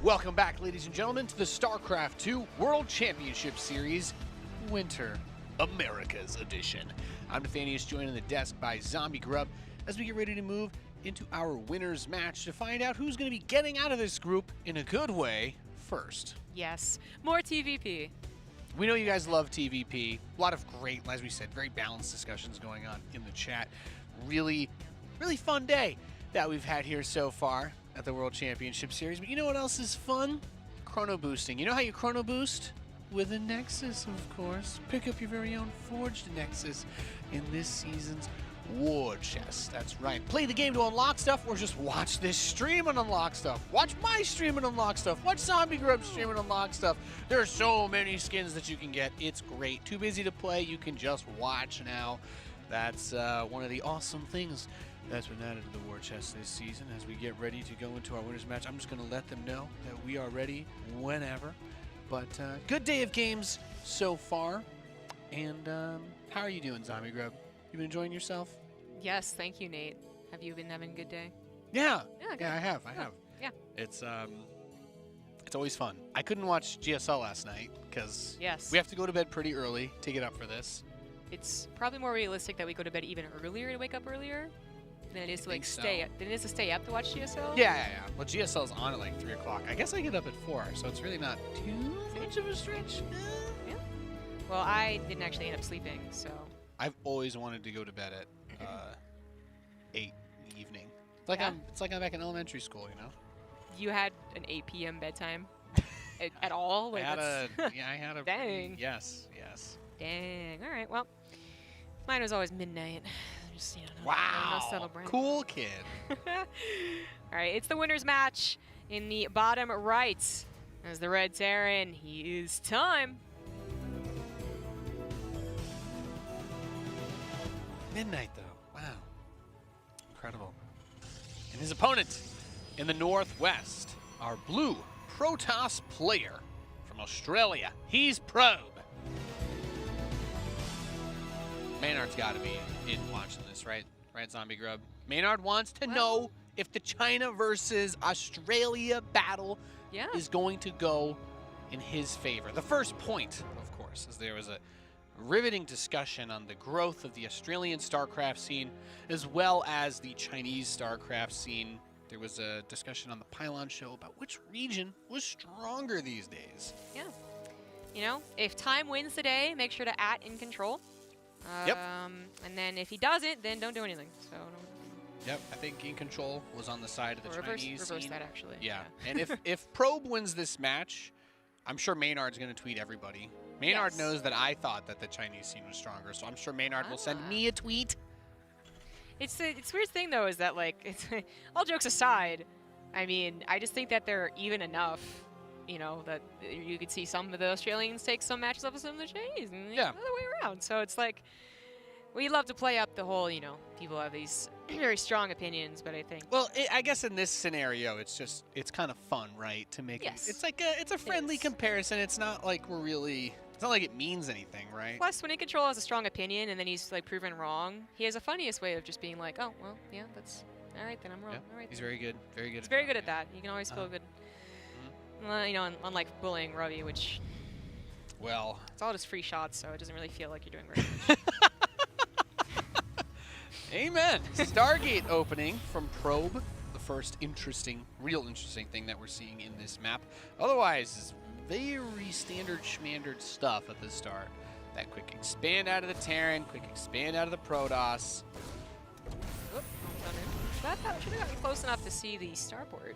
Welcome back, ladies and gentlemen, to the StarCraft 2 World Championship Series Winter Americas Edition. I'm Nathanius, joined on the desk by Zombie Grub as we get ready to move into our winner's match to find out who's going to be getting out of this group in a good way first. Yes, more TvP. We know you guys love TvP. A lot of great, as we said, very balanced discussions going on in the chat. Really fun day that we've had here so far at the World Championship Series. But you know what else is fun? Chrono boosting. You know how you chrono boost? With a Nexus, of course. Pick up your very own forged Nexus in this season's War Chest. That's right. Play the game to unlock stuff, or just watch this stream and unlock stuff. Watch my stream and unlock stuff. Watch Zombie Grub's stream and unlock stuff. There are so many skins that you can get. It's great. Too busy to play, you can just watch now. That's one of the awesome things that's been added to the War Chest this season. As we get ready to go into our winner's match, I'm just going to let them know that we are ready whenever. But good day of games so far. And how are you doing, Zombie Grub? You been enjoying yourself? Yes, thank you, Nate. Have you been having a good day? Yeah. Yeah, Yeah, I have. Yeah. It's always fun. I couldn't watch GSL last night because Yes. we have to go to bed pretty early to get up for this. It's probably more realistic that we go to bed even earlier to wake up earlier than it is to like stay up to watch GSL. Yeah. Well, GSL's on at like 3 o'clock. I guess I get up at 4, so it's really not too much of a stretch. Yeah. Well, I didn't actually end up sleeping, so. I've always wanted to go to bed at 8 in the evening. It's like I'm back in elementary school, you know. You had an 8 p.m. bedtime at all? Like, I had a. Dang. Yes. Dang. All right. Well, mine was always midnight. Just, you know, no Wow. subtle brain. Cool kid. All right. It's the winner's match in the bottom right. As the Red Terran, he is time. Midnight, though. Wow. Incredible. And his opponent in the northwest, our blue Protoss player from Australia. He's Probe. Maynard's got to be in watching this, right? Right, Zombie Grub? Maynard wants to know if the China versus Australia battle is going to go in his favor. The first point, of course, is there was a riveting discussion on the growth of the Australian StarCraft scene as well as the Chinese StarCraft scene. There was a discussion on the Pylon show about which region was stronger these days. Yeah. You know, if time wins the day, make sure to @in control. Yep. And then if he doesn't, then don't do anything. So. Yep. I think In Control was on the side of the Chinese reverse scene. that actually. Yeah. And if Probe wins this match, I'm sure Maynard's going to tweet everybody. Maynard knows that I thought that the Chinese scene was stronger, so I'm sure Maynard will send me a tweet. It's weird thing though is that like it's all jokes aside, I mean I just think that they're even enough, you know, that you could see some of the Australians take some matches up with some of the Chinese, and the other way around. So it's like we love to play up the whole, you know, people have these very strong opinions, but I think I guess in this scenario, it's kind of fun, right? To make it, it's a friendly comparison. It's not like it's not like it means anything, right? Plus, when In Control has a strong opinion and then he's like proven wrong, he has a funniest way of just being like, oh well, yeah, that's all right then, I'm wrong. All right. He's very good. He's very good at that. You can always feel good. You know, unlike bullying Ravi, which it's all just free shots, so it doesn't really feel like you're doing very much. Amen. Stargate opening from Probe. The first real interesting thing that we're seeing in this map. Otherwise, it's very standard schmandered stuff at the start. That quick expand out of the Terran, quick expand out of the Protoss. Oop, that should have got me close enough to see the starport.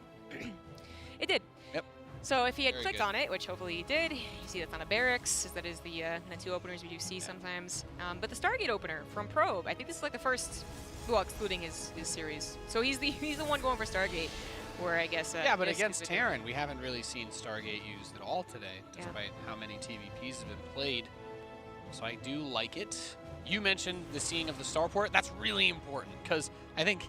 It did. Yep. So if he had clicked on it, which hopefully he did, you see that's on a barracks. That is the 2 openers we do see sometimes. But the Stargate opener from Probe, I think this is like the first, well, excluding his series. So he's the one going for Stargate, where I guess. Yeah, but against Terran, we haven't really seen Stargate used at all today, despite how many TvPs have been played. So I do like it. You mentioned the seeing of the starport. That's really important because I think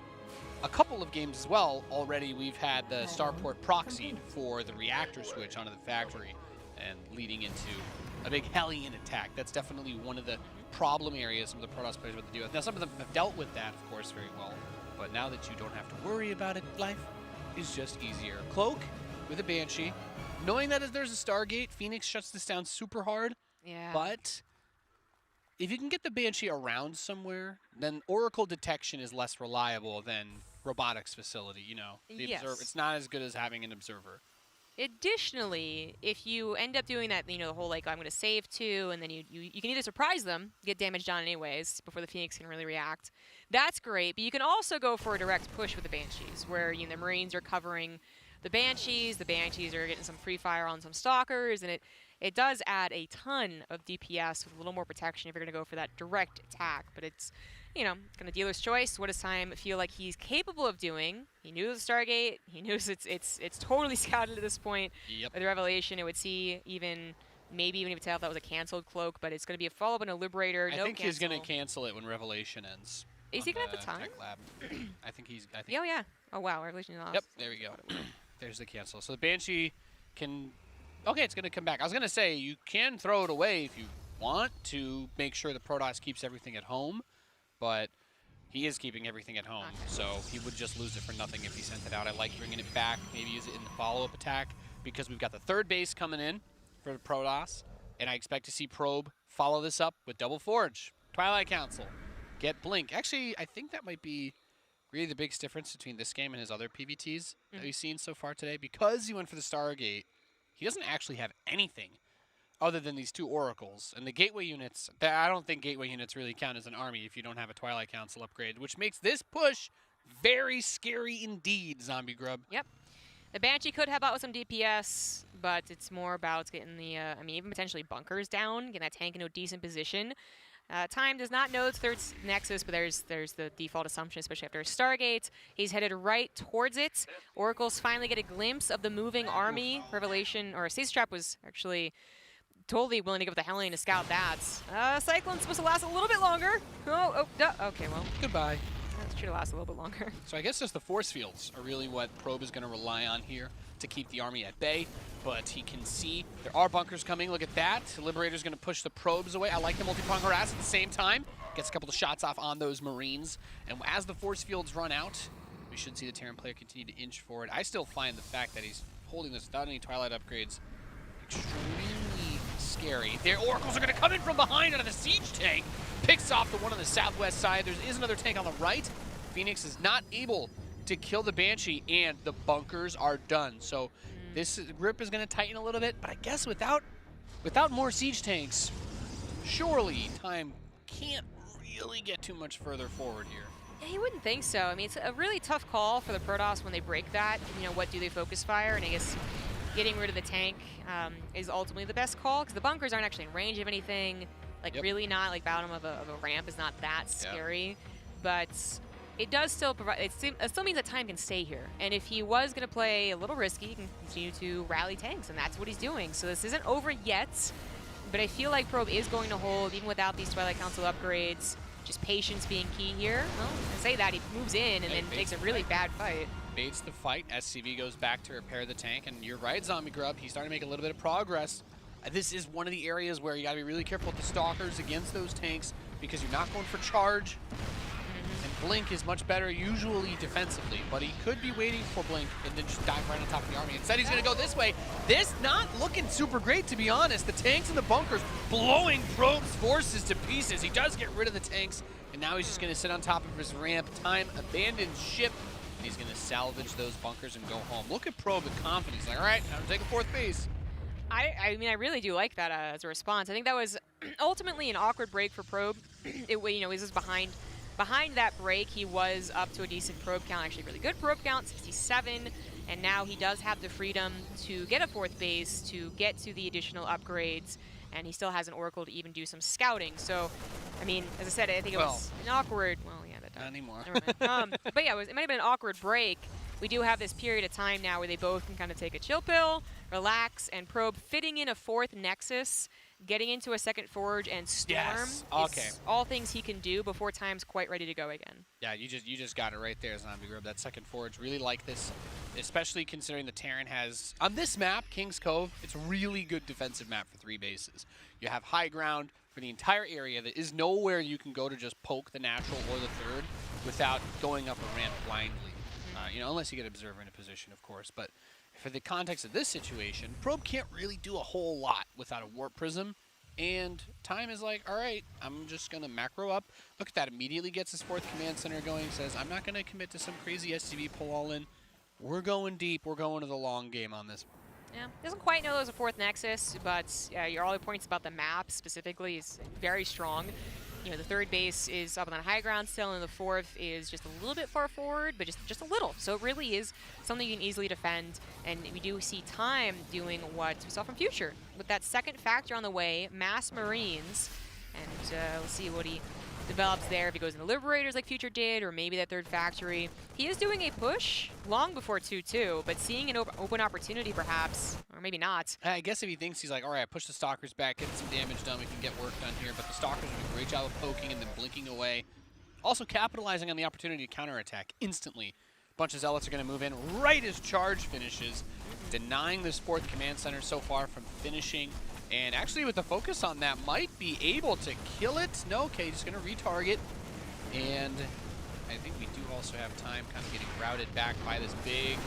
a couple of games as well already we've had the starport proxied for the reactor switch onto the factory and leading into a big Hellion attack. That's definitely one of the problem areas some of the Protoss players have to deal with. Now, some of them have dealt with that, of course, very well. But now that you don't have to worry about it, life is just easier. Cloak, with a Banshee. Knowing that if there's a Stargate, Phoenix shuts this down super hard. Yeah. But if you can get the Banshee around somewhere, then Oracle detection is less reliable than robotics facility, you know. Yes. It's not as good as having an observer. Additionally, if you end up doing that, the whole like I'm going to save 2, and then you can either surprise them, get damage done anyways before the Phoenix can really react. That's great, but you can also go for a direct push with the Banshees, where the Marines are covering the Banshees are getting some free fire on some Stalkers, and it does add a ton of DPS with a little more protection if you're going to go for that direct attack. But it's, kind of dealer's choice. What does Time feel like he's capable of doing? He knew the Stargate. He knows it's totally scouted at this point. Yep. With the Revelation, it would see maybe even tell if that was a canceled cloak, but it's going to be a follow-up and a Liberator. I no think cancel. he's going to cancel it when Revelation ends. Is he going to have the time? Tech lab. I think he's... Oh, yeah. Oh, wow. Revelation lost. Yep, there we go. There's the cancel. So the Banshee can... Okay, it's going to come back. I was going to say, you can throw it away if you want to make sure the Protoss keeps everything at home, but he is keeping everything at home, so he would just lose it for nothing if he sent it out. I like bringing it back, maybe use it in the follow-up attack, because we've got the 3rd base coming in for the Protoss, and I expect to see Probe follow this up with Double Forge, Twilight Council, get Blink. Actually, I think that might be really the biggest difference between this game and his other PVTs that we've seen so far today. Because he went for the Stargate, he doesn't actually have anything other than these 2 Oracles. And the Gateway units, I don't think Gateway units really count as an army if you don't have a Twilight Council upgrade, which makes this push very scary indeed, Zombie Grub. Yep. The Banshee could help out with some DPS, but it's more about getting the, even potentially bunkers down, getting that tank into a decent position. Time does not know it's 3rd Nexus, but there's the default assumption, especially after a Stargate. He's headed right towards it. Oracles finally get a glimpse of the moving army. Revelation, or Siege Trap was actually totally willing to give it the Hellion to scout that. Cyclone's supposed to last a little bit longer. Okay, well. Goodbye. That should have lasted a little bit longer. So I guess just the force fields are really what Probe is going to rely on here to keep the army at bay, but he can see there are bunkers coming. Look at that. Liberator's going to push the probes away. I like the multi-prong harass at the same time. Gets a couple of shots off on those Marines. And as the force fields run out, we should see the Terran player continue to inch forward. I still find the fact that he's holding this without any Twilight upgrades extremely scary. Their Oracles are going to come in from behind out of the siege tank. Picks off the one on the southwest side. There is another tank on the right. Phoenix is not able to kill the Banshee, and the bunkers are done. So this grip is going to tighten a little bit, but I guess without more siege tanks, surely Time can't really get too much further forward here. Yeah, you wouldn't think so. I mean, it's a really tough call for the Protoss when they break that. What do they focus fire? And I guess getting rid of the tank is ultimately the best call, because the bunkers aren't actually in range of anything. Really not, bottom of a ramp is not that scary. But it does still provide, it still means that Time can stay here. And if he was going to play a little risky, he can continue to rally tanks, and that's what he's doing. So this isn't over yet, but I feel like Probe is going to hold, even without these Twilight Council upgrades. Just patience being key here. Well, I say that, he moves in and then takes a really bad fight. Baits the fight. SCV goes back to repair the tank, and you're right, Zombie Grub. He's starting to make a little bit of progress. This is one of the areas where you got to be really careful with the Stalkers against those tanks, because you're not going for charge. And Blink is much better usually defensively, but he could be waiting for Blink and then just dive right on top of the army. Instead, he's going to go this way. This not looking super great, to be honest. The tanks and the bunkers blowing Probe's forces to pieces. He does get rid of the tanks, and now he's just going to sit on top of his ramp. Time abandons ship, and he's going to salvage those bunkers and go home. Look at Probe with confidence. Like, all right, time to take a 4th base. I mean, I really do like that as a response. I think that was ultimately an awkward break for Probe. He was just behind that break. He was up to a decent probe count, actually really good probe count, 67, and now he does have the freedom to get a 4th base, to get to the additional upgrades, and he still has an Oracle to even do some scouting. So, I mean, as I said, I think it was an awkward, Not anymore. But yeah, it might have been an awkward break. We do have this period of time now where they both can kind of take a chill pill, relax, and Probe fitting in a 4th Nexus, getting into a 2nd Forge, and Storm. Yes. Okay. All things he can do before Time's quite ready to go again. Yeah, you just got it right there, Zombie Grub. That 2nd Forge, really like this, especially considering the Terran has, on this map, King's Cove, it's a really good defensive map for 3 bases. You have high ground for the entire area. There is nowhere you can go to just poke the natural or the 3rd without going up a ramp blindly. Unless you get Observer in a position, of course. But for the context of this situation, Probe can't really do a whole lot without a Warp Prism. And Time is like, all right, I'm just going to macro up. Look at that, immediately gets his 4th command center going, says, I'm not going to commit to some crazy SCV pull all in. We're going deep. We're going to the long game on this. Yeah, doesn't quite know there's a 4th Nexus, but your other points about the map specifically is very strong. You know, the 3rd base is up on that high ground still, and the 4th is just a little bit far forward, but just a little. So it really is something you can easily defend, and we do see Time doing what we saw from Future. With that 2nd factor on the way, Mass Marines, and we'll see what he develops there, if he goes into Liberators like Future did, or maybe that 3rd factory. He is doing a push long before 2-2, but seeing an open opportunity perhaps, or maybe not. I guess if he thinks he's like, all right, push the Stalkers back, get some damage done, we can get work done here, but the Stalkers are doing a great job of poking and then blinking away. Also capitalizing on the opportunity to counterattack instantly. A bunch of Zealots are going to move in right as charge finishes, denying this 4th command center so far from finishing. And actually with the focus on that, might be able to kill it. No, okay, just going to retarget. And I think we do also have Time kind of getting routed back by this big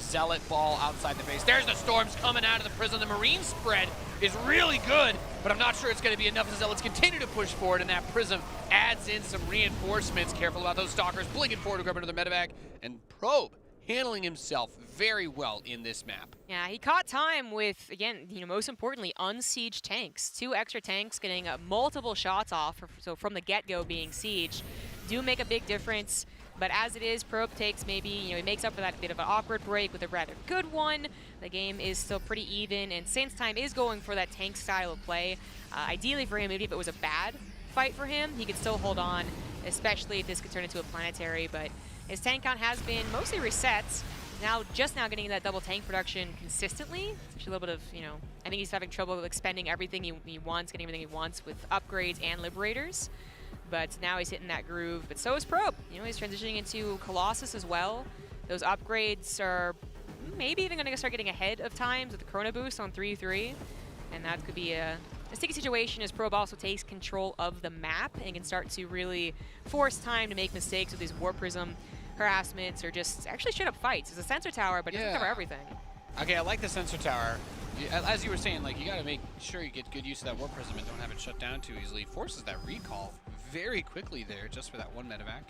Zealot ball outside the base. There's the Storms coming out of the prison. The Marine spread is really good, but I'm not sure it's going to be enough as the Zealots continue to push forward, and that Prism adds in some reinforcements. Careful about those Stalkers, blinking forward to grab another medevac, and Probe handling himself very well in this map. Yeah, he caught Time with, again, you know, most importantly, unsieged tanks. 2 extra tanks getting multiple shots off, so from the get-go being sieged, do make a big difference. But as it is, Probe takes maybe, you know, he makes up for that bit of an awkward break with a rather good one. The game is still pretty even, and since Time is going for that tank style of play, ideally for him, maybe if it was a bad fight for him, he could still hold on, especially if this could turn into a planetary. But his tank count has been mostly reset. Just now getting that double tank production consistently. It's actually a little bit of, you know, I think he's having trouble expending everything he wants, getting everything he wants with upgrades and Liberators. But now he's hitting that groove. But so is Probe. You know, he's transitioning into Colossus as well. Those upgrades are maybe even going to start getting ahead of Times with the Chrono Boost on 3-3. And that could be a sticky situation as Probe also takes control of the map and can start to really force Time to make mistakes with these Warp Prism harassments or just actually straight up fights. It's a sensor tower, but it doesn't cover everything. Okay, I like the sensor tower. As you were saying, like, you got to make sure you get good use of that Warp Prism and don't have it shut down too easily. Forces that recall very quickly there just for that 1 medevac.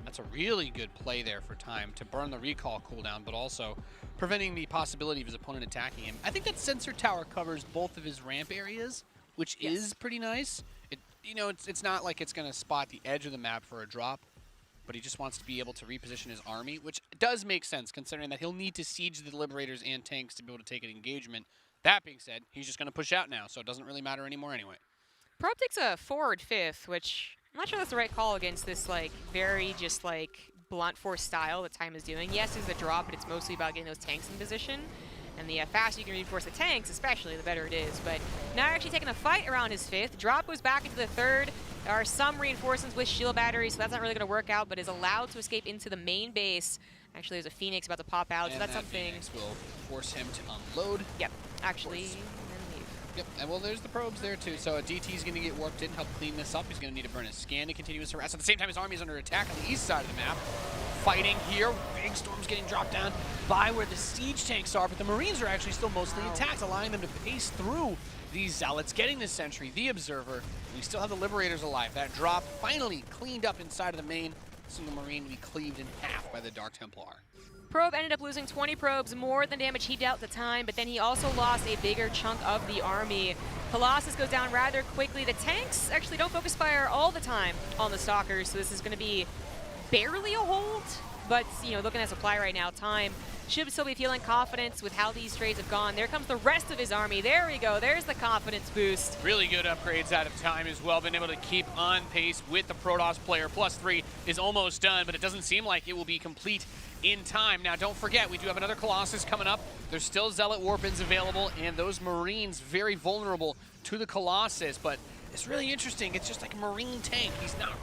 That's a really good play there for Time to burn the recall cooldown, but also preventing the possibility of his opponent attacking him. I think that sensor tower covers both of his ramp areas, which is pretty nice. You know, it's not like it's going to spot the edge of the map for a drop, but he just wants to be able to reposition his army, which does make sense considering that he'll need to siege the Liberators and tanks to be able to take an engagement. That being said, he's just going to push out now, so it doesn't really matter anymore anyway. Probe takes a forward 5th, which I'm not sure that's the right call against this, like, very just, like, blunt force style that Time is doing. Yes, there's a drop, but it's mostly about getting those tanks in position. And the faster you can reinforce the tanks, especially, the better it is. But now actually taking a fight around his 5th. Drop goes back into the 3rd. There are some reinforcements with shield batteries, so that's not really going to work out, but is allowed to escape into the main base. Actually, there's a Phoenix about to pop out, so that's something. Phoenix will force him to unload. Yep, actually, and then leave. Yep, and well, there's the probes there too. So DT is going to get warped in, help clean this up. He's going to need to burn his scan to continue his harass. At the same time, his army is under attack on the east side of the map. Fighting here, big storms getting dropped down by where the siege tanks are, but the Marines are actually still mostly intact, allowing them to pace through these Zealots, getting the Sentry, the Observer. We still have the Liberators alive. That drop finally cleaned up inside of the main. Single Marine to be cleaved in half by the Dark Templar. Probe ended up losing 20 probes, more than damage he dealt at the time, but then he also lost a bigger chunk of the army. Colossus goes down rather quickly. The tanks actually don't focus fire all the time on the Stalkers, so this is going to be barely a hold, but, you know, looking at supply right now, Time should still be feeling confidence with how these trades have gone. There comes the rest of his army. There we go. There's the confidence boost. Really good upgrades out of Time as well. Been able to keep on pace with the Protoss player. +3 is almost done, but it doesn't seem like it will be complete in time. Now, don't forget, we do have another Colossus coming up. There's still Zealot Warpins available, and those Marines very vulnerable to the Colossus, but it's really interesting. It's just like a Marine tank. He's not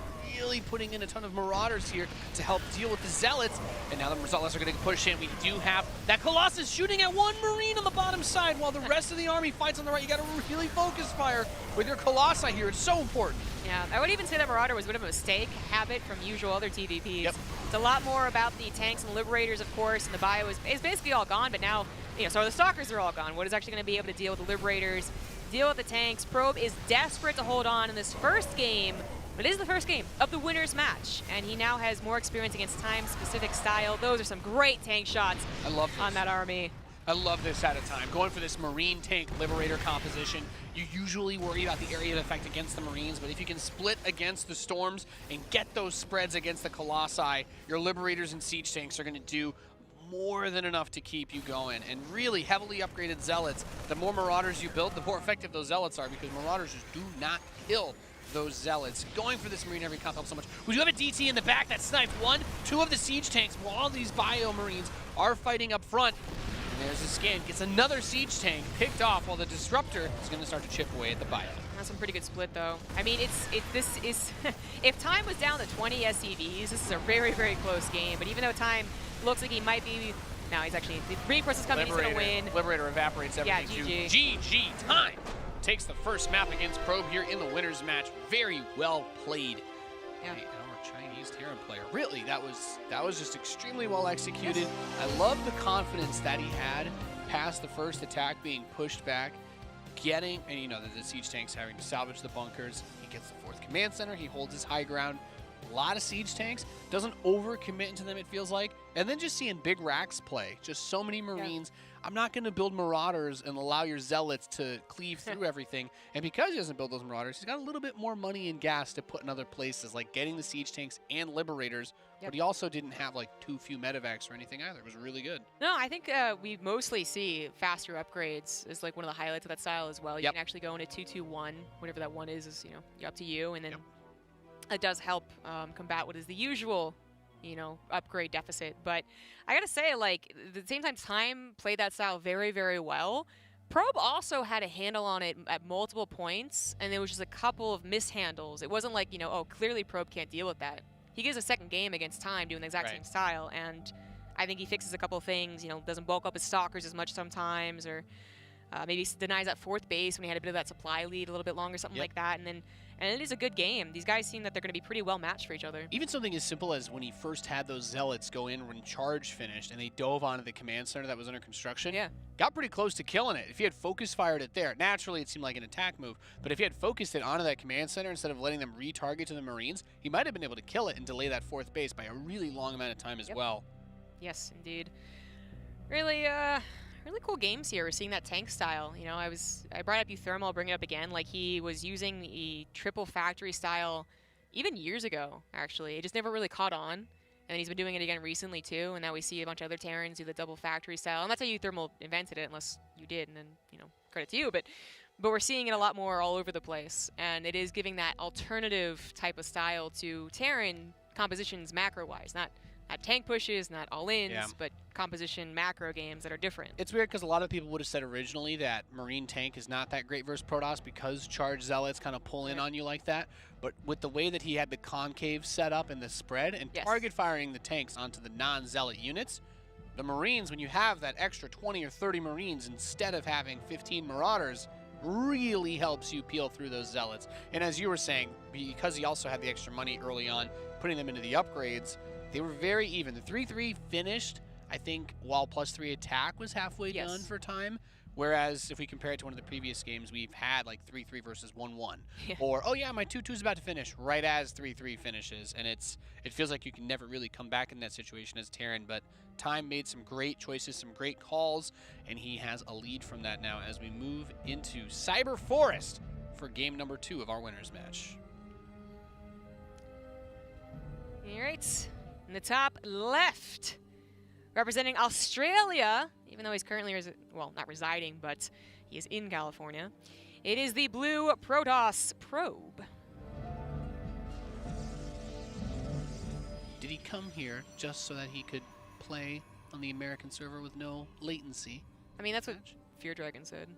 really putting in a ton of Marauders here to help deal with the Zealots, and now the Zealots are going to push in. We do have that Colossus shooting at one Marine on the bottom side while the rest of the army fights on the right. You got to really focus fire with your Colossi here. It's so important. Yeah, I would even say that Marauder was a bit of a mistake, habit from usual other TvPs. Yep. It's a lot more about the tanks and Liberators, of course, and the bio is basically all gone, but now so the Stalkers are all gone. What is actually going to be able to deal with the Liberators, deal with the tanks? Probe is desperate to hold on in this first game, but it is the first game of the winner's match, and he now has more experience against time-specific style. Those are some great tank shots on that army. I love this at a time. Going for this Marine tank Liberator composition, you usually worry about the area of effect against the Marines, but if you can split against the Storms and get those spreads against the Colossi, your Liberators and Siege tanks are going to do more than enough to keep you going. And really heavily upgraded Zealots, the more Marauders you build, the more effective those Zealots are, because Marauders just do not kill those Zealots. Going for this Marine every comp helps so much. We do have a DT in the back that sniped two of the Siege tanks while these Bio Marines are fighting up front. And there's a scan, gets another Siege tank picked off while the Disruptor is going to start to chip away at the Bio. That's some pretty good split, though. I mean, this is if time was down to 20 SCVs, this is a very, very close game. But even though time looks like he might be, now he's actually, the reinforcements coming, he's going to win. Liberator evaporates everything. Yeah, GG. Time takes the first map against Probe here in the winner's match. Very well played. Yeah. Our Chinese Terran player. Really, that was just extremely well executed. I love the confidence that he had past the first attack being pushed back, getting, and the Siege tanks having to salvage the bunkers. He gets the 4th command center. He holds his high ground. A lot of Siege tanks, doesn't overcommit into them, it feels like. And then just seeing big racks play, just so many Marines. Yeah. I'm not going to build Marauders and allow your Zealots to cleave through everything. And because he doesn't build those Marauders, he's got a little bit more money and gas to put in other places, like getting the Siege tanks and Liberators. Yep. But he also didn't have too few medevacs or anything either. It was really good. No, I think we mostly see faster upgrades as one of the highlights of that style as well. You can actually go into 2-2-1, whatever that one is up to you, and then it does help combat what is the usual upgrade deficit. But I gotta say, at the same time, time played that style very, very well. Probe also had a handle on it at multiple points, and there was just a couple of mishandles. It wasn't like, oh, clearly Probe can't deal with that. He gives a second game against time doing the exact same style, and I think he fixes a couple of things, doesn't bulk up his Stalkers as much sometimes, or maybe denies that 4th base when he had a bit of that supply lead a little bit longer, something like that, and it is a good game. These guys seem that they're going to be pretty well matched for each other. Even something as simple as when he first had those Zealots go in when charge finished and they dove onto the command center that was under construction, got pretty close to killing it. If he had focus fired it there, naturally it seemed like an attack move, but if he had focused it onto that command center instead of letting them retarget to the Marines, he might have been able to kill it and delay that 4th base by a really long amount of time as well. Yes, indeed. Really, really cool games here. We're seeing that tank style. I brought up Euthermal, I'll bring it up again. He was using the triple factory style even years ago, actually. It just never really caught on. And then he's been doing it again recently, too. And now we see a bunch of other Terrans do the double factory style. And that's how Euthermal invented it, unless you did, and then, credit to you. But we're seeing it a lot more all over the place. And it is giving that alternative type of style to Terran compositions macro-wise. Not tank pushes, not all-ins, but composition macro games that are different. It's weird because a lot of people would have said originally that Marine tank is not that great versus Protoss because charge Zealots kind of pull in on you like that. But with the way that he had the concave set up and the spread and target firing the tanks onto the non-Zealot units, the Marines, when you have that extra 20 or 30 Marines instead of having 15 Marauders, really helps you peel through those Zealots. And as you were saying, because he also had the extra money early on, putting them into the upgrades, they were very even. The 3-3 finished, I think, while +3 attack was halfway done for time. Whereas if we compare it to one of the previous games, we've had 3-3 versus 1-1. Or, oh yeah, my 2-2 is about to finish right as 3-3 finishes. And it feels like you can never really come back in that situation as Terran. But time made some great choices, some great calls, and he has a lead from that now as we move into Cyber Forest for game number 2 of our winner's match. All right. In the top left, representing Australia, even though he's currently, not residing, but he is in California, it is the blue Protoss Probe. Did he come here just so that he could play on the American server with no latency? I mean, that's what Fear Dragon said,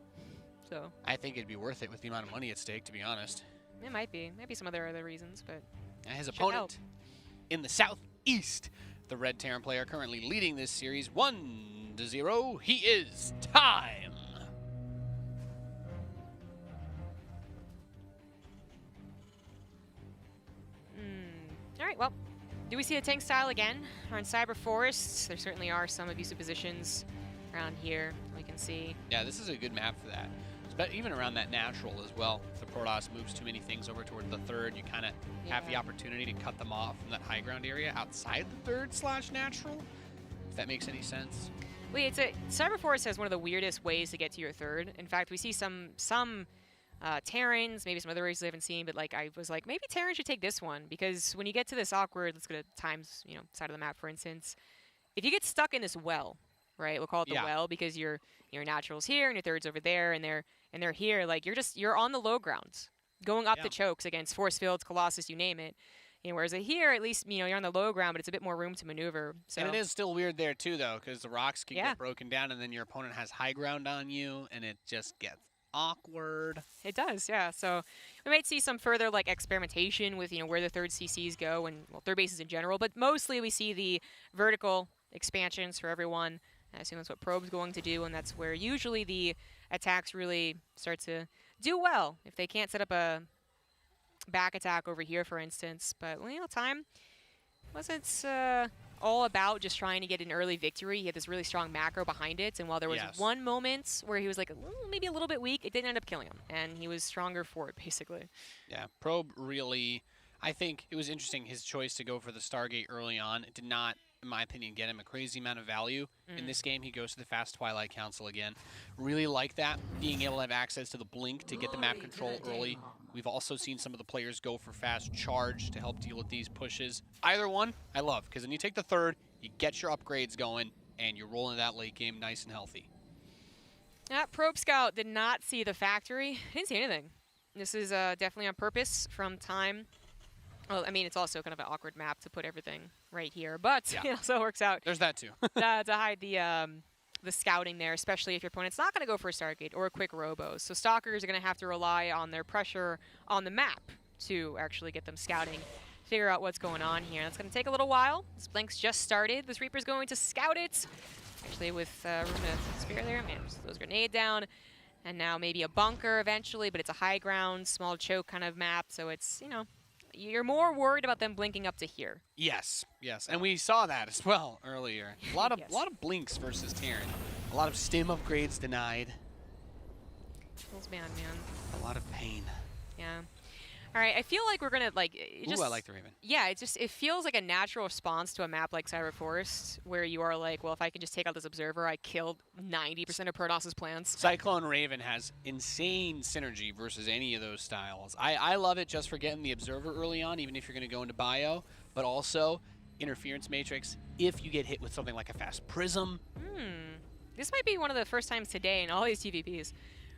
so. I think it'd be worth it with the amount of money at stake, to be honest. It might be. Maybe some other reasons, but his opponent in the Southeast, the Red Terran player currently leading this series 1-0. He is Time. All right, well, do we see a tank style again? Or in Cyber Forests, there certainly are some abusive positions around here. We can see. Yeah, this is a good map for that. But even around that natural as well. If the Protoss moves too many things over toward the third, you kind of have the opportunity to cut them off from that high ground area outside the third/natural. If that makes any sense. Wait, Cyber Force has one of the weirdest ways to get to your third. In fact, we see some Terrans, maybe some other races I haven't seen, but like I was like, maybe Terran should take this one, because when you get to this awkward, let's go to times, side of the map, for instance. If you get stuck in this well, right? We'll call it the well, because your natural's here and your third's over there, and they're here. Like you're on the low grounds, going up the chokes against force fields, Colossus, you name it. Whereas here, at least, you're on the low ground, but it's a bit more room to maneuver. So. And it is still weird there, too, though, because the rocks can get broken down, and then your opponent has high ground on you, and it just gets awkward. It does, yeah. So we might see some further, like, experimentation with, where the third CCs go, and, well, third bases in general. But mostly we see the vertical expansions for everyone. I assume that's what Probe's going to do, and that's where usually the attacks really start to do well. If they can't set up a back attack over here, for instance, but time wasn't all about just trying to get an early victory. He had this really strong macro behind it, and while there was one moment where he was like maybe a little bit weak, it didn't end up killing him, and he was stronger for it, basically. Yeah, Probe really, I think it was interesting, his choice to go for the Stargate early on. It did not, in my opinion, get him a crazy amount of value. In this game, he goes to the fast Twilight Council again. Really like that, being able to have access to the blink to get the map control early. We've also seen some of the players go for fast charge to help deal with these pushes. Either one, I love, because then you take the third, you get your upgrades going, and you roll into that late game nice and healthy. That Probe Scout did not see the factory. Didn't see anything. This is definitely on purpose from time. Well, I mean, it's also kind of an awkward map to put everything right here, but it also works out. There's that too. To hide the scouting there, especially if your opponent's not going to go for a Stargate or a quick Robo. So Stalkers are going to have to rely on their pressure on the map to actually get them scouting, figure out what's going on here. That's going to take a little while. This Blink's just started. This Reaper's going to scout it. Actually, with room to spare there, man, just throws a grenade down. And now maybe a bunker eventually, but it's a high ground, small choke kind of map, so it's, you're more worried about them blinking up to here. Yes, and we saw that as well earlier. A lot of blinks versus Terran. A lot of stim upgrades denied. Feels bad, man. A lot of pain. Yeah. All right, I feel like we're gonna Ooh, I like the Raven. Yeah, it feels like a natural response to a map like Cyber Forest, where you are like, well, if I can just take out this observer, I killed 90% of Protoss's plans. Cyclone Raven has insane synergy versus any of those styles. I love it just for getting the observer early on, even if you're going to go into bio, but also interference matrix if you get hit with something like a fast prism. This might be one of the first times today in all these TvPs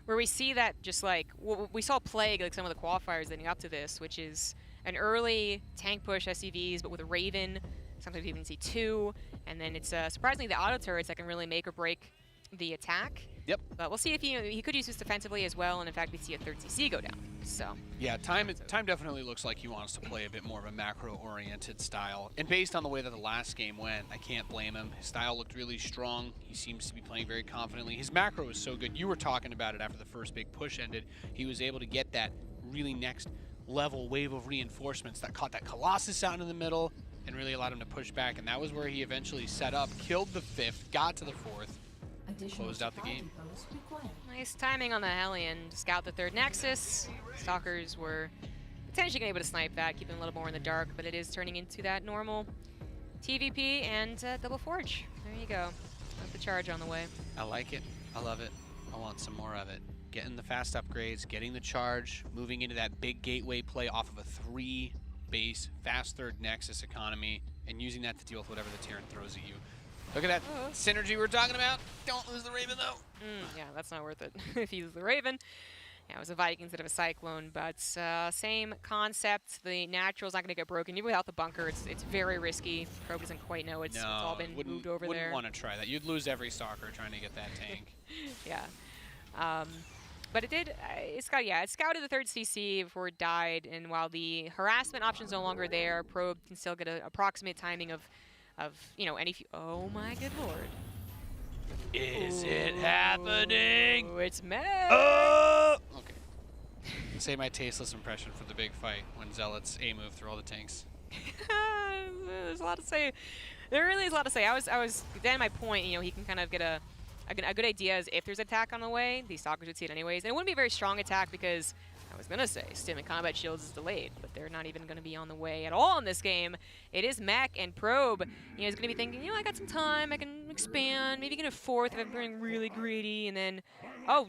where we see that just like, we saw Plague, like some of the qualifiers leading up to this, which is an early tank push SCVs, but with a Raven. Sometimes we even see two, and then it's surprisingly the auto turrets that can really make or break the attack. Yep. But we'll see if he could use this defensively as well, and in fact we see a third CC go down. So yeah, time definitely looks like he wants to play a bit more of a macro-oriented style, and based on the way that the last game went, I can't blame him. His style looked really strong. He seems to be playing very confidently. His macro is so good. You were talking about it after the first big push ended. He was able to get that really next level wave of reinforcements that caught that Colossus out in the middle and really allowed him to push back, and that was where he eventually set up, killed the fifth, got to the fourth, closed out the game. Nice timing on the Hellion to scout the third Nexus. Stalkers were potentially able to snipe that, keeping a little more in the dark, but it is turning into that normal TvP and double forge. There you go. Got the charge on the way. I like it. I love it. I want some more of it. Getting the fast upgrades, getting the charge, moving into that big gateway play off of a 3-base fast third Nexus economy, and using that to deal with whatever the Terran throws at you. Look at that synergy we're talking about. Don't lose the Raven, though. Yeah, that's not worth it if you lose the Raven. Yeah, it was a Viking instead of a Cyclone, but same concept. The natural's not going to get broken. Even without the bunker, it's very risky. Probe doesn't quite know it's all been moved over there. Wouldn't want to try that. You'd lose every stalker trying to get that tank. Yeah. But it did, it scouted the third CC before it died, and while the harassment option's no longer there, Probe can still get an approximate timing of any oh my good lord. Is it happening? Oh, it's mad. Okay. Say my tasteless impression for the big fight when Zealots A-move through all the tanks. There's a lot to say. There really is a lot to say. I was then my point, he can kind of get a a good idea is if there's an attack on the way, these stalkers would see it anyways. And it wouldn't be a very strong attack because I was going to say Stim and Combat Shields is delayed, but they're not even going to be on the way at all in this game. It is Mech and Probe. You know, he's going to be thinking, you know, I got some time, I can expand, maybe get a fourth if I'm feeling really greedy, and then, oh,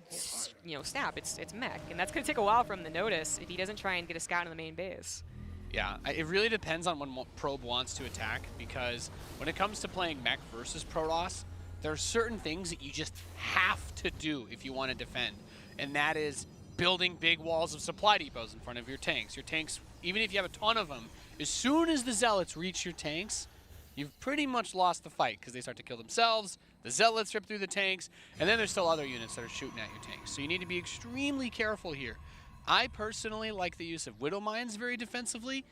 you know, snap, it's Mech. And that's going to take a while for him to notice if he doesn't try and get a scout in the main base. Yeah, it really depends on when Probe wants to attack, because when it comes to playing Mech versus Protoss, there are certain things that you just have to do if you want to defend, and that is building big walls of supply depots in front of your tanks. Your tanks, even if you have a ton of them, as soon as the Zealots reach your tanks, you've pretty much lost the fight because they start to kill themselves, the Zealots rip through the tanks, and then there's still other units that are shooting at your tanks. So you need to be extremely careful here. I personally like the use of Widow Mines very defensively.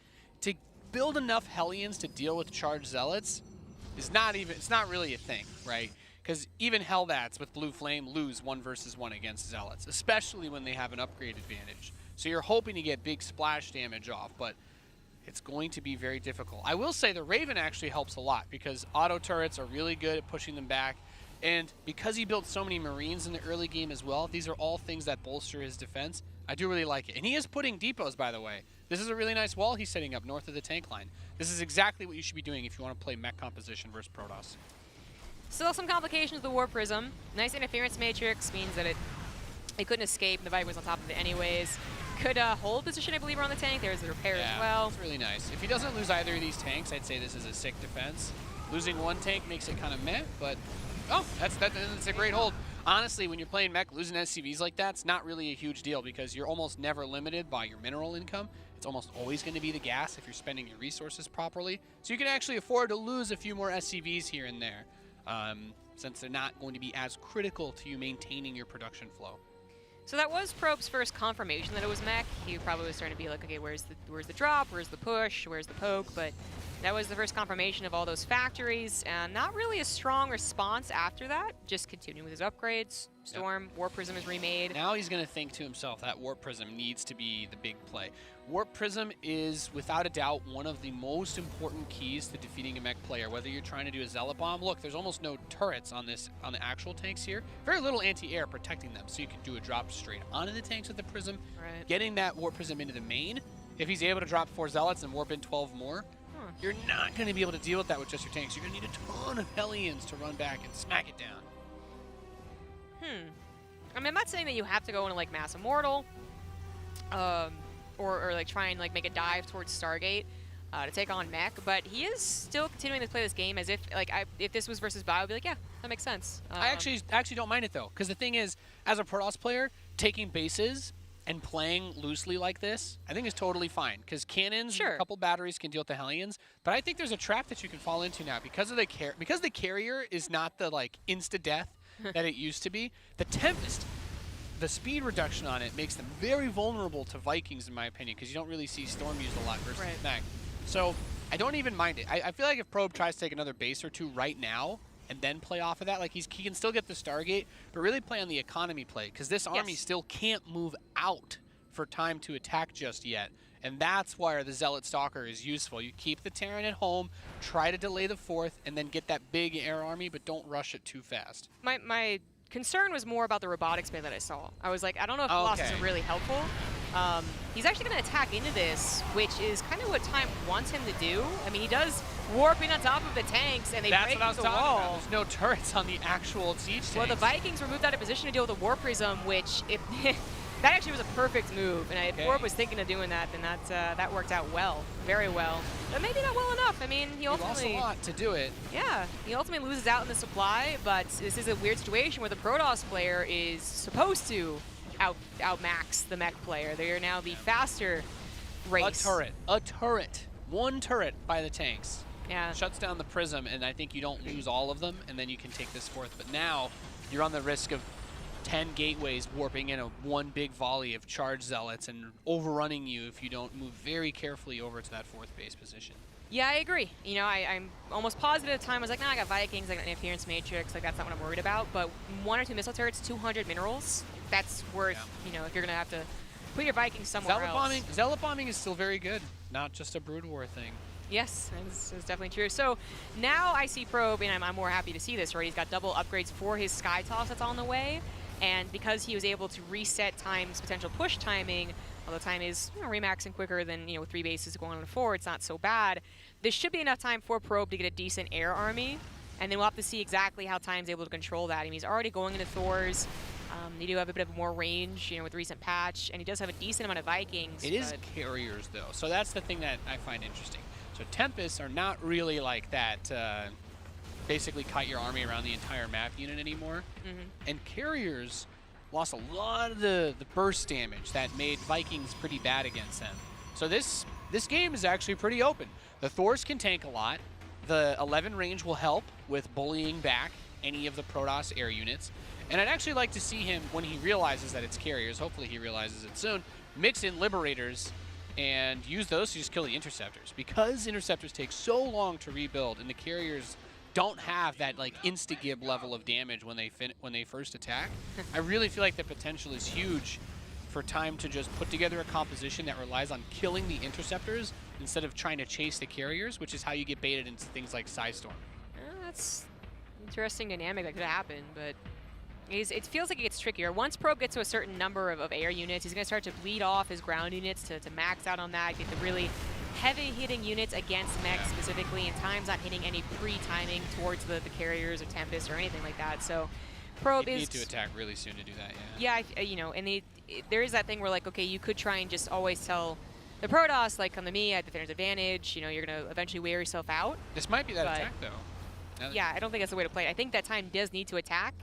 To build enough Hellions to deal with charged Zealots is it's not really a thing, right? Because even Hellbats with Blue Flame lose 1 versus 1 against Zealots, especially when they have an upgrade advantage. So you're hoping to get big splash damage off, but it's going to be very difficult. I will say the Raven actually helps a lot because auto turrets are really good at pushing them back. And because he built so many Marines in the early game as well, these are all things that bolster his defense. I do really like it. And he is putting depots, by the way. This is a really nice wall he's setting up north of the tank line. This is exactly what you should be doing if you want to play mech composition versus Protoss. Still some complications with the War Prism. Nice interference matrix means that it couldn't escape. The Viper was on top of it anyways. Could hold position, I believe, around the tank. There's the repair as well. It's really nice. If he doesn't lose either of these tanks, I'd say this is a sick defense. Losing one tank makes it kind of meh, but that's a great hold. Honestly, when you're playing mech, losing SCVs like that's not really a huge deal because you're almost never limited by your mineral income. It's almost always going to be the gas if you're spending your resources properly. So you can actually afford to lose a few more SCVs here and there, since they're not going to be as critical to you maintaining your production flow. So that was Probe's first confirmation that it was mech. He probably was starting to be like, okay, where's the drop, where's the push, where's the poke, but that was the first confirmation of all those factories, and not really a strong response after that, just continuing with his upgrades. Storm, Warp Prism is remade. Now he's going to think to himself that Warp Prism needs to be the big play. Warp Prism is, without a doubt, one of the most important keys to defeating a mech player, whether you're trying to do a Zealot Bomb. Look, there's almost no turrets on the actual tanks here. Very little anti-air protecting them, so you can do a drop straight onto the tanks with the Prism. Right. Getting that Warp Prism into the main, if he's able to drop 4 Zealots and warp in 12 more, you're not going to be able to deal with that with just your tanks. You're going to need a ton of Hellions to run back and smack it down. I mean, I'm not saying that you have to go into like Mass Immortal, or like try and like make a dive towards Stargate to take on mech, but he is still continuing to play this game as if like if this was versus Bio, I'd be like, yeah, that makes sense. I actually don't mind it though, because the thing is, as a Protoss player, taking bases and playing loosely like this, I think is totally fine, because cannons, a couple batteries can deal with the Hellions, but I think there's a trap that you can fall into now because of the carrier is not the like insta death that it used to be. The Tempest, the speed reduction on it makes them very vulnerable to Vikings, in my opinion, because you don't really see Storm used a lot versus mech. So I don't even mind it. I feel like if Probe tries to take another base or two right now and then play off of that, like he can still get the Stargate, but really play on the economy play, because this army still can't move out for time to attack just yet. And that's why the Zealot Stalker is useful. You keep the Terran at home, try to delay the 4th, and then get that big air army, but don't rush it too fast. My concern was more about the robotics play that I saw. I was like, I don't know if losses are really helpful. He's actually going to attack into this, which is kind of what Time wants him to do. I mean, he does warp in on top of the tanks, and they break through the wall. There's no turrets on the actual siege tanks. Well, the Vikings were moved out of position to deal with the War Prism, which, if that actually was a perfect move. And if Orb was thinking of doing that, then that worked out well, very well. But maybe not well enough. I mean, he ultimately lost a lot to do it. Yeah, he ultimately loses out in the supply, but this is a weird situation where the Protoss player is supposed to outmax the mech player. They are now the faster race. A turret. One turret by the tanks. Yeah. Shuts down the Prism, and I think you don't lose all of them, and then you can take this 4th. But now you're on the risk of 10 gateways warping in one big volley of charged Zealots and overrunning you if you don't move very carefully over to that 4th base position. Yeah, I agree. You know, I'm almost positive at the time. I was like, nah, I got Vikings, I got Interference Matrix, like that's not what I'm worried about. But 1 or 2 missile turrets, 200 minerals, that's worth, you know, if you're going to have to put your Vikings somewhere else. Zealot bombing is still very good, not just a Brood War thing. Yes, that's definitely true. So now I see Probe, and I'm more happy to see this, right? He's got double upgrades for his Sky Toss that's on the way. And because he was able to reset Time's potential push timing, although Time is remaxing quicker than, with 3 bases going on 4, it's not so bad. This should be enough time for Probe to get a decent air army. And then we'll have to see exactly how Time's able to control that. I mean, he's already going into Thors. They do have a bit of more range, with the recent patch, and he does have a decent amount of Vikings. It is carriers, though, so that's the thing that I find interesting. So Tempests are not really like that, basically cut your army around the entire map unit anymore. And carriers lost a lot of the burst damage that made Vikings pretty bad against them. So this game is actually pretty open. The Thors can tank a lot. The 11 range will help with bullying back any of the Protoss air units. And I'd actually like to see him, when he realizes that it's carriers, hopefully he realizes it soon, mix in Liberators and use those to just kill the Interceptors. Because Interceptors take so long to rebuild and the carriers don't have that like insta-gib level of damage when they first attack, I really feel like the potential is huge for Time to just put together a composition that relies on killing the Interceptors instead of trying to chase the carriers, which is how you get baited into things like Psystorm. That's an interesting dynamic that could happen, but it feels like it gets trickier. Once Probe gets to a certain number of air units, he's going to start to bleed off his ground units to max out on that, get the really heavy-hitting units against mechs specifically, and Time's not hitting any pre-timing towards the carriers or Tempest or anything like that. So Probe need to attack really soon to do that, yeah. Yeah, and there is that thing where, like, okay, you could try and just always tell the Protoss, like, come to me, I have the defender's advantage, you're going to eventually wear yourself out. This might be that attack, though. Yeah, I don't think that's the way to play it. I think that Time does need to attack.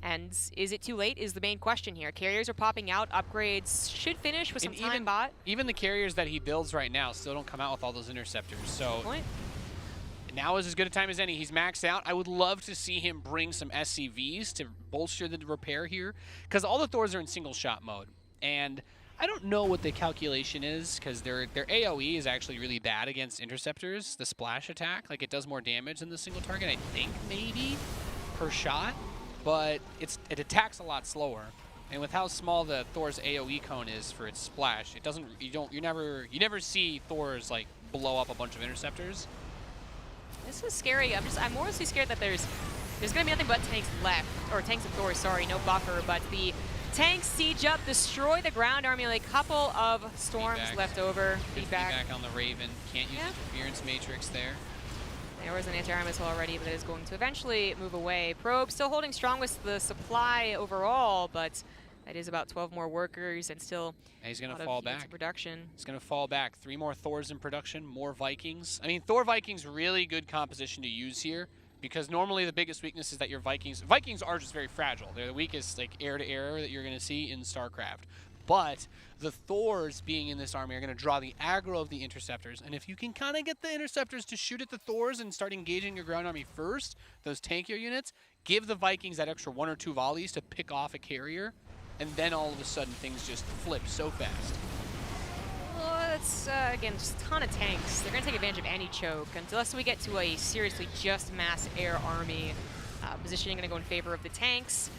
And is it too late is the main question here. Carriers are popping out. Upgrades should finish with some time bot. Even the carriers that he builds right now still don't come out with all those Interceptors. So now is as good a time as any. He's maxed out. I would love to see him bring some SCVs to bolster the repair here, because all the Thors are in single shot mode. And I don't know what the calculation is, because their AoE is actually really bad against Interceptors, the splash attack. Like, it does more damage than the single target, I think, maybe, per shot. But it attacks a lot slower, and with how small the Thor's AoE cone is for its splash, it doesn't. You never see Thor's like blow up a bunch of Interceptors. This is scary. I'm mostly scared that there's gonna be nothing but tanks left, or tanks and Thors. Sorry, no buffer. But the tanks siege up, destroy the ground army. Like a couple of storms left over. Feedback on the Raven. Can't use interference matrix there. There was an anti-air missile already, but it is going to eventually move away. Probe still holding strong with the supply overall, but that is about 12 more workers and still he's going to fall back. Production. He's going to fall back. 3 more Thors in production, more Vikings. I mean, Thor Vikings really good composition to use here, because normally the biggest weakness is that your Vikings are just very fragile. They're the weakest like air-to-air that you're going to see in StarCraft. But the Thors being in this army are going to draw the aggro of the Interceptors. And if you can kind of get the Interceptors to shoot at the Thors and start engaging your ground army first, those tankier units, give the Vikings that extra 1 or 2 volleys to pick off a carrier, and then all of a sudden things just flip so fast. Well, that's, again, just a ton of tanks. They're going to take advantage of any choke unless we get to a seriously just mass air army. Positioning going to go in favor of the tanks.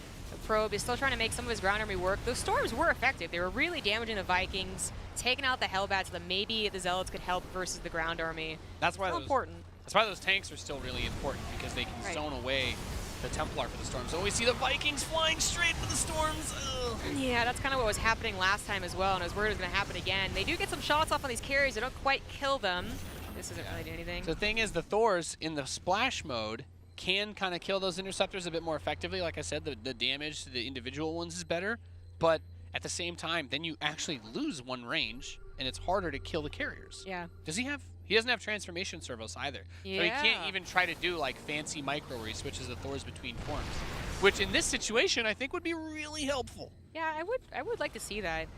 Probe is still trying to make some of his ground army work. Those storms were effective. They were really damaging the Vikings, taking out the Hellbats, so that maybe the Zealots could help versus the ground army. That's why important. That's why those tanks are still really important, because they can zone away the Templar for the storms. So we see the Vikings flying straight for the storms. Ugh. Yeah, that's kind of what was happening last time as well, and I was worried it was going to happen again. They do get some shots off on these carriers. They don't quite kill them. This isn't really doing anything. So the thing is, the Thors in the splash mode can kind of kill those Interceptors a bit more effectively. Like I said, the damage to the individual ones is better, but at the same time, then you actually lose 1 range, and it's harder to kill the carriers. Yeah. Does he have? He doesn't have transformation servos either. Yeah. So he can't even try to do like fancy micro where he switches the Thors between forms, which in this situation I think would be really helpful. Yeah, I would like to see that.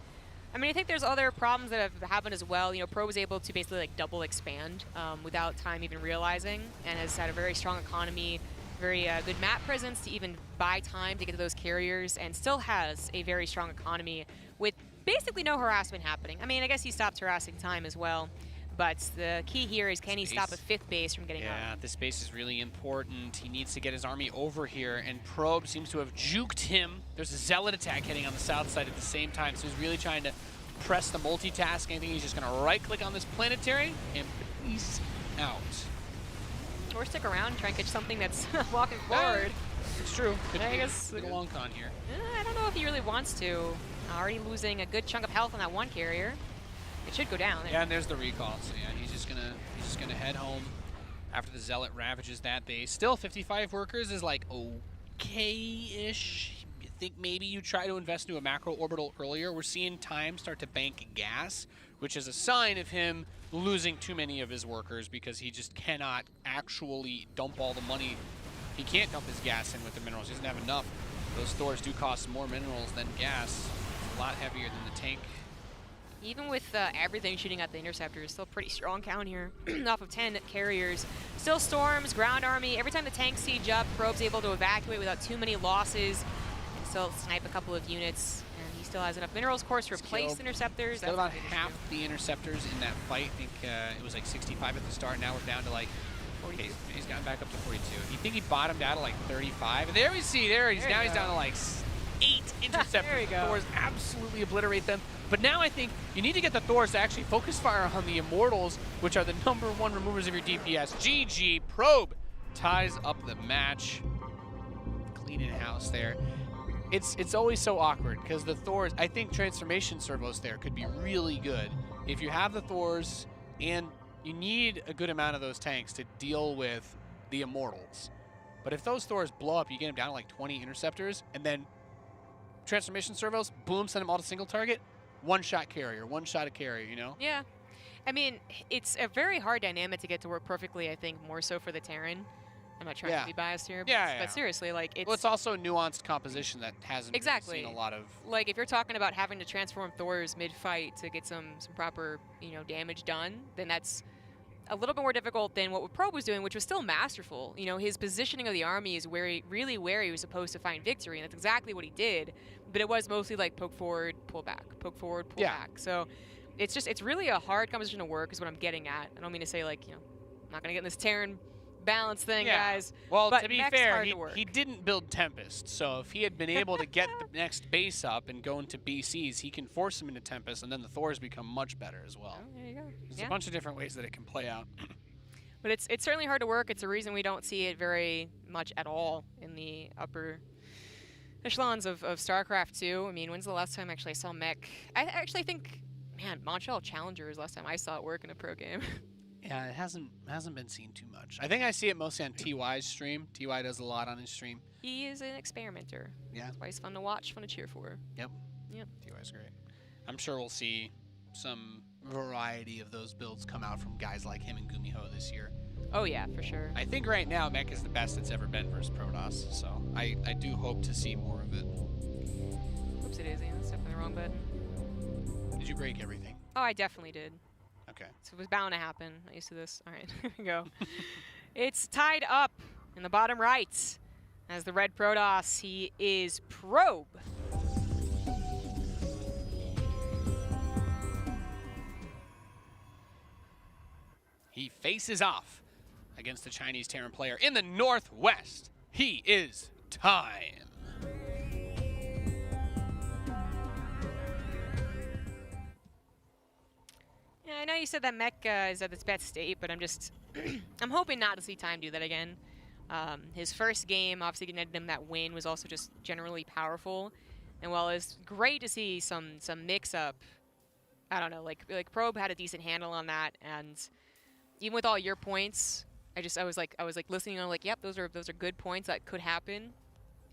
I mean, I think there's other problems that have happened as well. Pro was able to basically like double expand without Time even realizing, and has had a very strong economy, very good map presence to even buy time to get to those carriers, and still has a very strong economy with basically no harassment happening. I mean, I guess he stopped harassing Time as well, but the key here is, can he stop a 5th base from getting up? Yeah, this base is really important. He needs to get his army over here, and Probe seems to have juked him. There's a Zealot attack hitting on the south side at the same time, so he's really trying to press the multitask. I think he's just going to right-click on this planetary and out. Or stick around and try and catch something that's walking forward. It's true. Could I be guess a long con here. I don't know if he really wants to. Already losing a good chunk of health on that one carrier. It should go down. Yeah, and there's the recall. So yeah, he's just gonna head home after the Zealot ravages that base. Still, 55 workers is like okay-ish. You think maybe you try to invest into a macro orbital earlier. We're seeing time start to bank gas, which is a sign of him losing too many of his workers because he just cannot actually dump all the money. He can't dump his gas in with the minerals. He doesn't have enough. Those Thors do cost more minerals than gas. It's a lot heavier than the tank. Even with everything shooting at the interceptors, still pretty strong count here. Off of 10 carriers. Still storms, ground army. Every time the tanks siege up, Probe's able to evacuate without too many losses. And still snipe a couple of units. And he still has enough minerals, of course, to replace interceptors. Still about half the interceptors in that fight. I think it was like 65 at the start. Now we're down to like 40. He's gotten back up to 42. You think he bottomed out at like 35? And there we see, he's down to like 8 interceptors. There we go. Thors absolutely obliterate them. But now I think you need to get the Thors to actually focus fire on the Immortals, which are the #1 removers of your DPS. GG. Probe ties up the match. Cleaning house there. It's always so awkward because the Thors, I think transformation servos there could be really good. If you have the Thors and you need a good amount of those tanks to deal with the Immortals. But if those Thors blow up, you get them down to like 20 interceptors, and then transformation servos, boom, send them all to single target, one-shot carrier, one-shot a carrier, you know? Yeah. I mean, it's a very hard dynamic to get to work perfectly, I think, more so for the Terran. I'm not trying to be biased here, but seriously, like, it's... Well, it's also a nuanced composition that hasn't really seen a lot of... Like, if you're talking about having to transform Thors mid-fight to get some proper, damage done, then that's a little bit more difficult than what Probe was doing, which was still masterful. His positioning of the army is really where he was supposed to find victory, and that's exactly what he did. But it was mostly like poke forward, pull back, poke forward, pull back. So it's really a hard composition to work is what I'm getting at. I don't mean to say like, I'm not going to get in this Terran balance thing, guys. Well, but to be fair, he didn't build Tempest, so if he had been able to get the next base up and go into BCs, he can force him into Tempest, and then the Thors become much better as well. Oh, there you go. There's a bunch of different ways that it can play out. But it's certainly hard to work. It's a reason we don't see it very much at all in the upper echelons of StarCraft 2. I mean, when's the last time actually I saw mech? I actually think, man, Montreal Challenger is the last time I saw it work in a pro game. Yeah, it hasn't been seen too much. I think I see it mostly on TY's stream. TY does a lot on his stream. He is an experimenter. Yeah. That's why he's fun to watch, fun to cheer for. Yep. TY's great. I'm sure we'll see some variety of those builds come out from guys like him and Gumiho this year. Oh yeah, for sure. I think right now mech is the best it's ever been versus Protoss, so I do hope to see more of it. Oops, it is. Yeah, that's definitely the wrong button. Did you break everything? Oh, I definitely did. Okay. So it was bound to happen. Not used to this. All right, here we go. It's tied up in the bottom right. As the red Protoss, he is Probe. He faces off against the Chinese Terran player in the northwest. He is Time. Yeah, I know you said that mech is at its best state, but I'm hoping not to see Time do that again. His first game, obviously netted him that win, was also just generally powerful. And while it's great to see some mix-up, I don't know, like Probe had a decent handle on that, and even with all your points, I was like listening, and I'm like, yep, those are good points that could happen.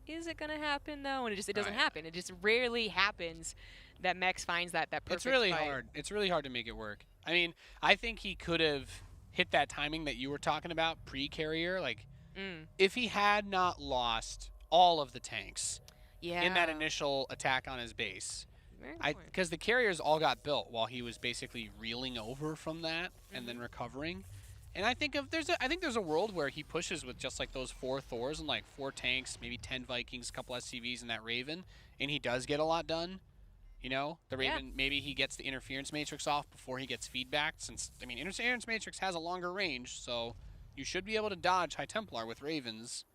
Is it gonna happen though? And it doesn't happen. It just rarely happens that Mex finds that perfect It's really fight. hard. It's really hard to make it work. I mean, I think he could have hit that timing that you were talking about pre-carrier. Like, if he had not lost all of the tanks in that initial attack on his base, because the carriers all got built while he was basically reeling over from that and then recovering. And I think there's a world where he pushes with just like those 4 Thors and like 4 tanks, maybe 10 Vikings, a couple SCVs, and that Raven, and he does get a lot done. You know, the Raven, maybe he gets the interference matrix off before he gets feedback, since, I mean, interference matrix has a longer range, so you should be able to dodge High Templar with Ravens.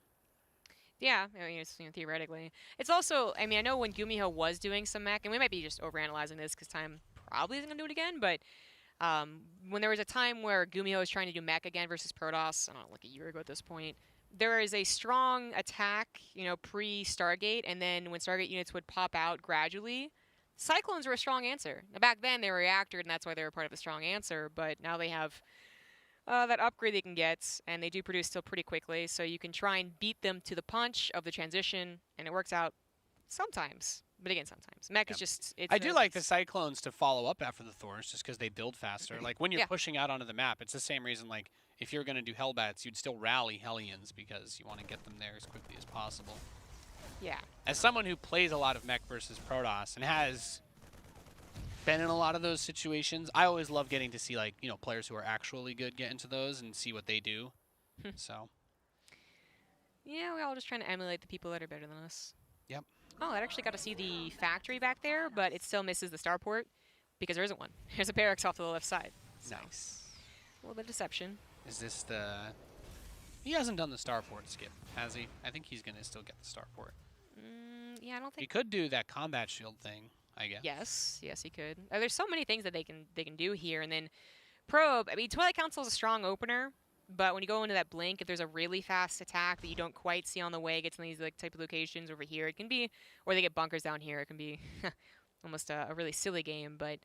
Yeah, I mean, it's, theoretically. It's also, I mean, I know when Gumiho was doing some mech, and we might be just overanalyzing this because Time probably isn't going to do it again, but When there was a time where Gumio was trying to do mech again versus Protoss, I don't know, like a year ago at this point, there is a strong attack, pre-Stargate, and then when Stargate units would pop out gradually, Cyclones were a strong answer. Now, back then, they were reactored, and that's why they were part of the strong answer, but now they have that upgrade they can get, and they do produce still pretty quickly, so you can try and beat them to the punch of the transition, and it works out sometimes. But again, sometimes. Mech is just... I do like the Cyclones to follow up after the Thors, just because they build faster. Like, when you're pushing out onto the map, it's the same reason, like, if you're going to do Hellbats, you'd still rally Hellions, because you want to get them there as quickly as possible. Yeah. As someone who plays a lot of Mech versus Protoss, and has been in a lot of those situations, I always love getting to see, like, players who are actually good get into those and see what they do. So. Yeah, we're all just trying to emulate the people that are better than us. Yep. Oh, I actually got to see the factory back there, but it still misses the starport because there isn't one. There's a barracks off to the left side. So. Nice. A little bit of deception. Is this the... He hasn't done the starport skip, has he? I think he's going to still get the starport. Yeah, I don't think... He could do that combat shield thing, I guess. Yes, he could. There's so many things that they can do here, and then Probe. I mean, Twilight Council is a strong opener, but when you go into that blink, if there's a really fast attack that you don't quite see on the way, gets in these like type of locations over here, it can be, or they get bunkers down here, it can be almost a really silly game. But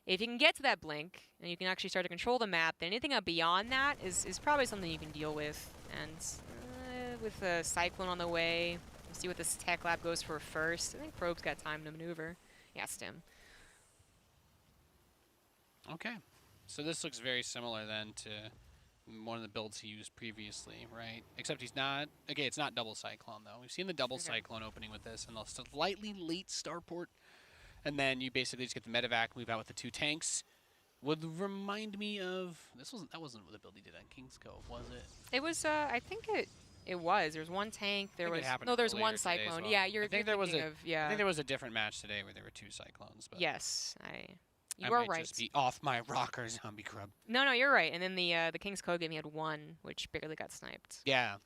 if you can get to that blink and you can actually start to control the map, then anything up beyond that is probably something you can deal with. And with the Cyclone on the way, we'll see what this tech lab goes for first. I think Probe's got time to maneuver. Yeah, Stim. Okay. So this looks very similar then to one of the builds he used previously, right? Except he's not... Okay, it's not double Cyclone, though. We've seen the double Cyclone opening with this, and a slightly late starport. And then you basically just get the medevac, move out with the 2 tanks. Would remind me of... That wasn't what the build he did on King's Cove, was it? It was, I think it was. There was one tank. There's one Cyclone. Well. Yeah, you're thinking of, yeah. I think there was a different match today where there were 2 Cyclones. But yes, you I are might right. just be off my rocker, zombie grub. No, you're right. And then the King's Code game, he had 1, which barely got sniped. Yeah.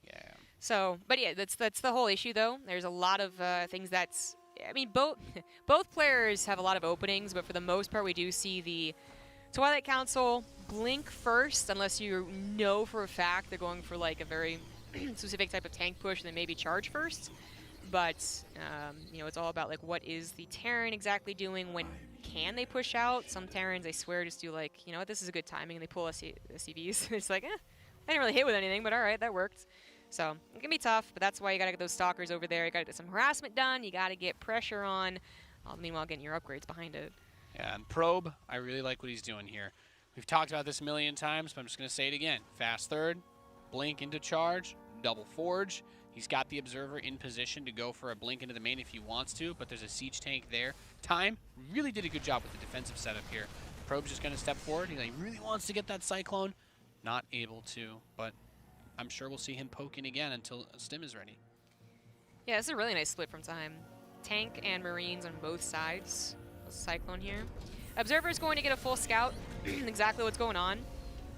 So, but yeah, that's the whole issue, though. There's a lot of things that's... I mean, both players have a lot of openings, but for the most part, we do see the Twilight Council blink first, unless you know for a fact they're going for like a very specific type of tank push and then maybe charge first. But, it's all about like what is the Terran exactly doing, when can they push out. Some Terrans, I swear, just do like, this is a good timing, and they pull SCVs. It's like, I didn't really hit with anything, but all right, that worked. So it can be tough, but that's why you got to get those stalkers over there. You got to get some harassment done. You got to get pressure on, meanwhile getting your upgrades behind it. Yeah, and Probe, I really like what he's doing here. We've talked about this a million times, but I'm just going to say it again. Fast third, blink into charge, double forge. He's got the Observer in position to go for a blink into the main if he wants to, but there's a siege tank there. Time really did a good job with the defensive setup here. Probe's just going to step forward. He really wants to get that Cyclone. Not able to, but I'm sure we'll see him poking again until Stim is ready. Yeah, this is a really nice split from Time. Tank and Marines on both sides. Cyclone here. Observer's going to get a full scout, exactly what's going on,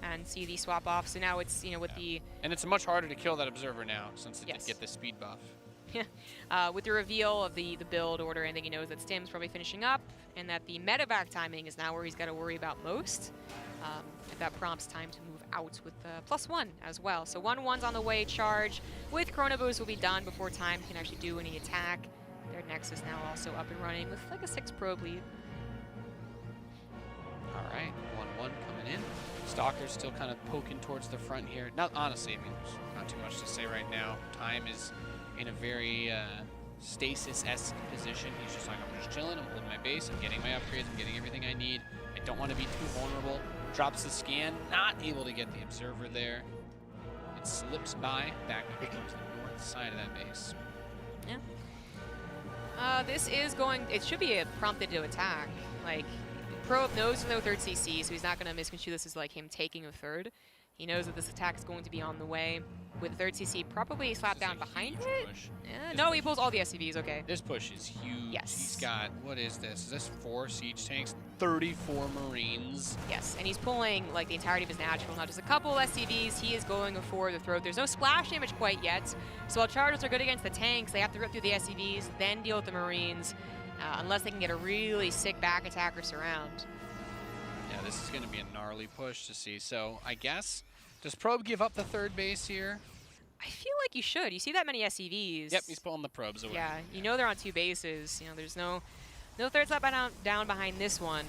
and see the swap off. So now it's, with the... And it's much harder to kill that Observer now, since it did get the speed buff. With the reveal of the build order, I think he knows that Stim's probably finishing up, and that the medevac timing is now where he's got to worry about most. If that prompts Time to move out with the +1 as well. So 1-1's on the way, charge. With Chrono Boost will be done before Time can actually do any attack. Their Nexus now also up and running with like a 6 probe lead. All right, 1-1 coming in. Stalker's still kind of poking towards the front here. Not honestly, I mean, there's not too much to say right now. Time is in a very stasis-esque position. He's just like, I'm just chilling, I'm holding my base, I'm getting my upgrades, I'm getting everything I need. I don't want to be too vulnerable. Drops the scan, not able to get the Observer there. It slips by, back up to the north side of that base. Yeah. This is going, it should be a prompted to attack. Like, Probe knows there's no 3rd CC, so he's not going to misconstrue this as like him taking a 3rd. He knows that this attack is going to be on the way. With 3rd CC probably slapped down behind it. No, he pulls all the SCVs, okay. This push is huge. Yes. He's got, what is this? Is this 4 siege tanks? 34 Marines. Yes, and he's pulling like the entirety of his natural, not just a couple SCVs. He is going for the throat. There's no splash damage quite yet. So while charges are good against the tanks, they have to rip through the SCVs, then deal with the Marines, unless they can get a really sick back attack or surround. Yeah, this is going to be a gnarly push to see. So I guess, does Probe give up the third base here? I feel like you should. You see that many SCVs. Yep, he's pulling the probes away. Yeah, you know they're on 2 bases. You know, there's no third slot down behind this one.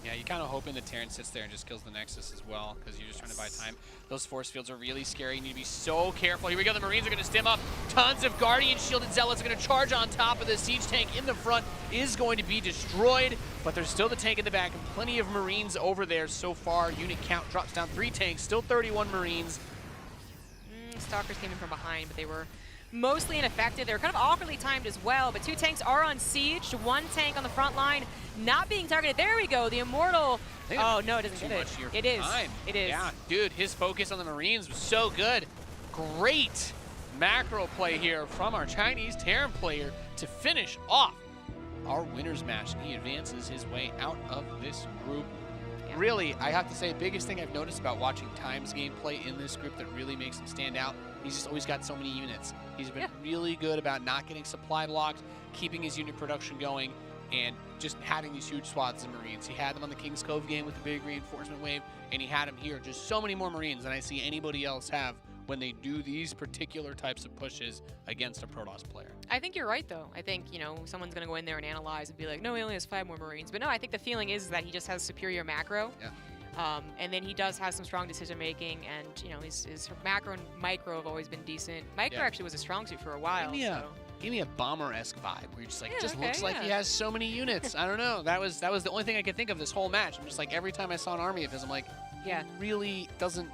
Yeah, you're kind of hoping that Terran sits there and just kills the Nexus as well, because you're just trying to buy time. Those force fields are really scary. You need to be so careful. Here we go. The Marines are going to stim up. Tons of Guardian shielded Zealots are going to charge on top of the siege tank in the front. Is going to be destroyed, but there's still the tank in the back and plenty of Marines over there so far. Unit count drops down 3 tanks, still 31 Marines. Stalkers came in from behind, but they were mostly ineffective. They were kind of awkwardly timed as well, but 2 tanks are on siege. 1 tank on the front line not being targeted. There we go. The Immortal. Oh, no, it doesn't get it. It is. It is. Yeah, dude, his focus on the Marines was so good. Great macro play here from our Chinese Terran player to finish off our winner's match. He advances his way out of this group. Yeah. Really, I have to say, biggest thing I've noticed about watching Time's gameplay in this group that really makes him stand out, he's just always got so many units. He's been really good about not getting supply blocked, keeping his unit production going, and just having these huge swaths of Marines. He had them on the King's Cove game with the big reinforcement wave, and he had them here. Just so many more Marines than I see anybody else have when they do these particular types of pushes against a Protoss player. I think you're right, though. I think, you know, someone's going to go in there and analyze and be like, no, he only has 5 more Marines. But no, I think the feeling is that he just has superior macro. Yeah. And then he does have some strong decision making, and you know his macro and micro have always been decent. Micro actually was a strong suit for a while. Give me a Bomber-esque vibe where you're just like, looks like he yeah. has so many units. I don't know. That was the only thing I could think of this whole match. I'm just like, every time I saw an army of his, I'm like, he really doesn't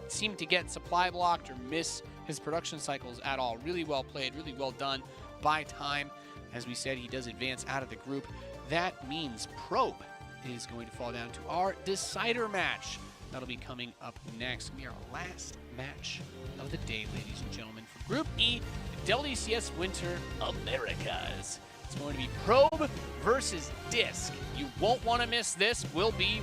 seem to get supply blocked or miss his production cycles at all. Really well played, really well done by Time. As we said, he does advance out of the group. That means Probe is going to fall down to our decider match. That'll be coming up next. It'll be our last match of the day, ladies and gentlemen, for Group E, WCS Winter Americas. It's going to be Probe versus Disc. You won't want to miss this. Will be